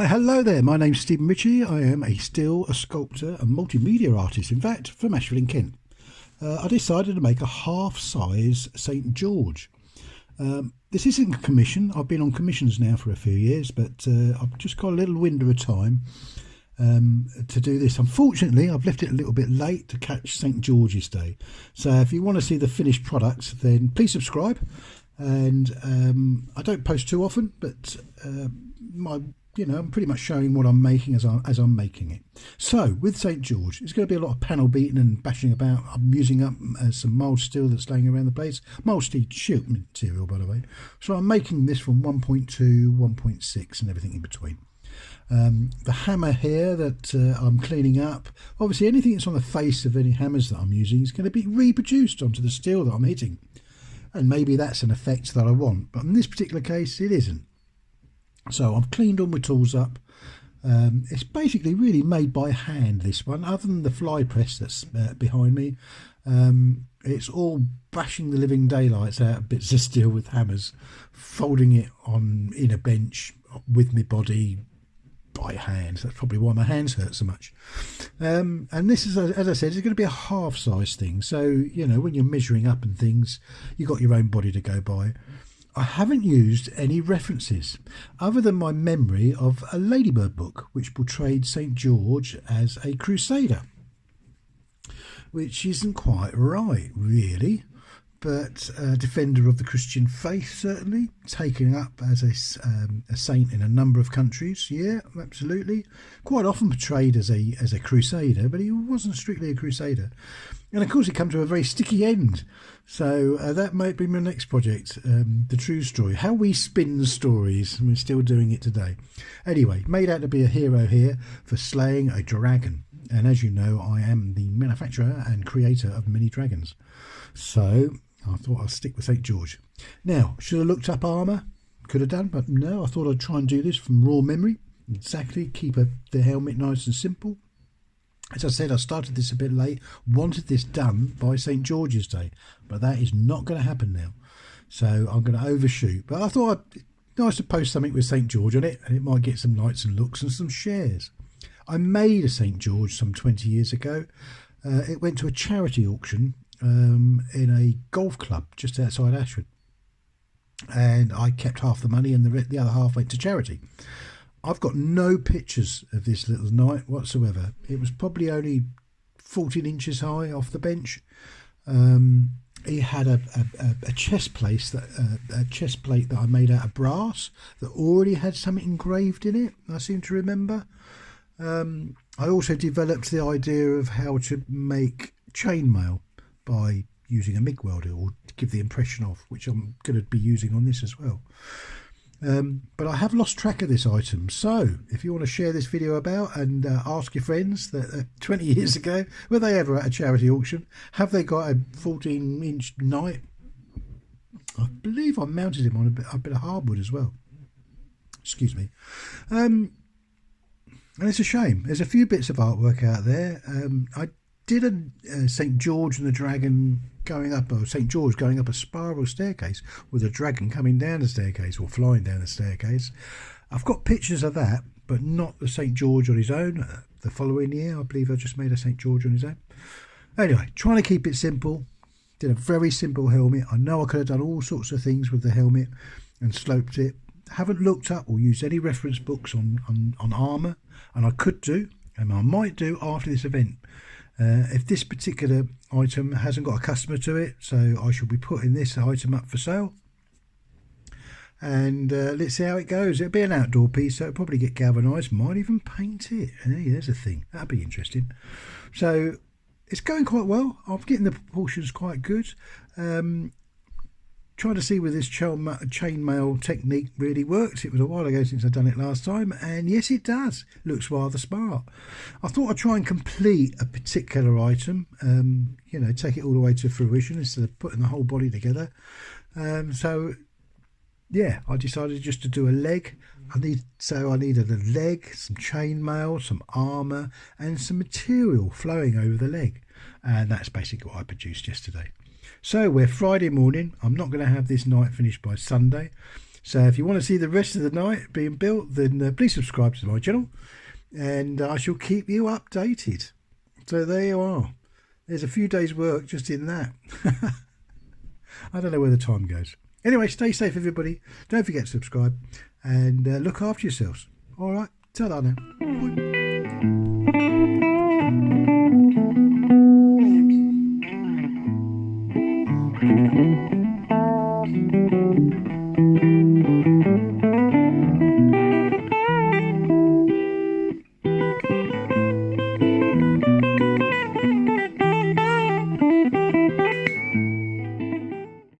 Why, hello there. My name's Stephen Ritchie. I am a sculptor, a multimedia artist, in fact, from Ashford in Kent. I decided to make a half-size St George. This isn't a commission. I've been on commissions now for a few years, but I've just got a little window of time to do this. Unfortunately, I've left it a little bit late to catch St George's Day. So if you want to see the finished product, then please subscribe. And I don't post too often, but I'm pretty much showing what I'm making as I'm making it. So with St George, it's going to be a lot of panel beating and bashing about. I'm using up some mild steel that's laying around the place. Mild steel shield material, by the way. So I'm making this from 1.2, 1.6 and everything in between. The hammer here that I'm cleaning up, obviously anything that's on the face of any hammers that I'm using is going to be reproduced onto the steel that I'm hitting. And maybe that's an effect that I want, but in this particular case it isn't. So I've cleaned all my tools up. It's basically really made by hand, this one, other than the fly press that's behind me. It's all bashing the living daylights out of bits of steel with hammers, folding it on in a bench with my body by hand. That's probably why my hands hurt so much. And this is, as I said, it's going to be a half-size thing. So, when you're measuring up and things, you've got your own body to go by. I haven't used any references other than my memory of a Ladybird book which portrayed St George as a crusader, which isn't quite right, really, but a defender of the Christian faith, certainly, taken up as a saint in a number of countries. Yeah, absolutely. Quite often portrayed as a crusader, but he wasn't strictly a crusader. And of course, it comes to a very sticky end. So that might be my next project, the true story. How we spin stories, and we're still doing it today. Anyway, made out to be a hero here for slaying a dragon. And as you know, I am the manufacturer and creator of many dragons. So I thought I'd stick with St George. Now, should have looked up armour. Could have done, but no, I thought I'd try and do this from raw memory. Exactly, keep the helmet nice and simple. As I said, I started this a bit late, wanted this done by St George's Day, but that is not going to happen now. So I'm going to overshoot. But I thought it'd be nice to post something with St George on it, and it might get some likes and looks and some shares. I made a St George some 20 years ago. It went to a charity auction in a golf club just outside Ashford. And I kept half the money and the other half went to charity. I've got no pictures of this little knight whatsoever. It was probably only 14 inches high off the bench. He had a chest plate that I made out of brass that already had something engraved in it, I seem to remember. I also developed the idea of how to make chainmail by using a MIG welder, or to give the impression of, which I'm going to be using on this as well. But I have lost track of this item, so if you want to share this video about and ask your friends that 20 years ago, were they ever at a charity auction? Have they got a 14-inch knight? I believe I mounted him on a bit of hardwood as well. Excuse me. And it's a shame. There's a few bits of artwork out there. I did a St George and the Dragon going up, or St George going up a spiral staircase with a dragon coming down the staircase or flying down the staircase. I've got pictures of that, but not the St George on his own. The following year, I believe I just made a St George on his own. Anyway, trying to keep it simple. Did a very simple helmet. I know I could have done all sorts of things with the helmet and sloped it. Haven't looked up or used any reference books on armour, and I could do, and I might do after this event. If this particular item hasn't got a customer to it, so I shall be putting this item up for sale. And let's see how it goes. It'll be an outdoor piece, so it'll probably get galvanised. Might even paint it. Hey, there's a thing. That'll be interesting. So it's going quite well. I'm getting the proportions quite good. Trying to see whether this chainmail technique really works. It was a while ago since I've done it last time, and yes, it does. Looks rather smart. I thought I'd try and complete a particular item, take it all the way to fruition instead of putting the whole body together. So yeah, I decided just to do a leg. I needed a leg, some chainmail, some armour, and some material flowing over the leg, and that's basically what I produced yesterday. So we're Friday morning. I'm not going to have this night finished by Sunday. So if you want to see the rest of the night being built, then please subscribe to my channel, and I shall keep you updated. So there you are. There's a few days work just in that. I don't know where the time goes. Anyway, stay safe, everybody. Don't forget to subscribe and look after yourselves. All right, ta-da now. Bye.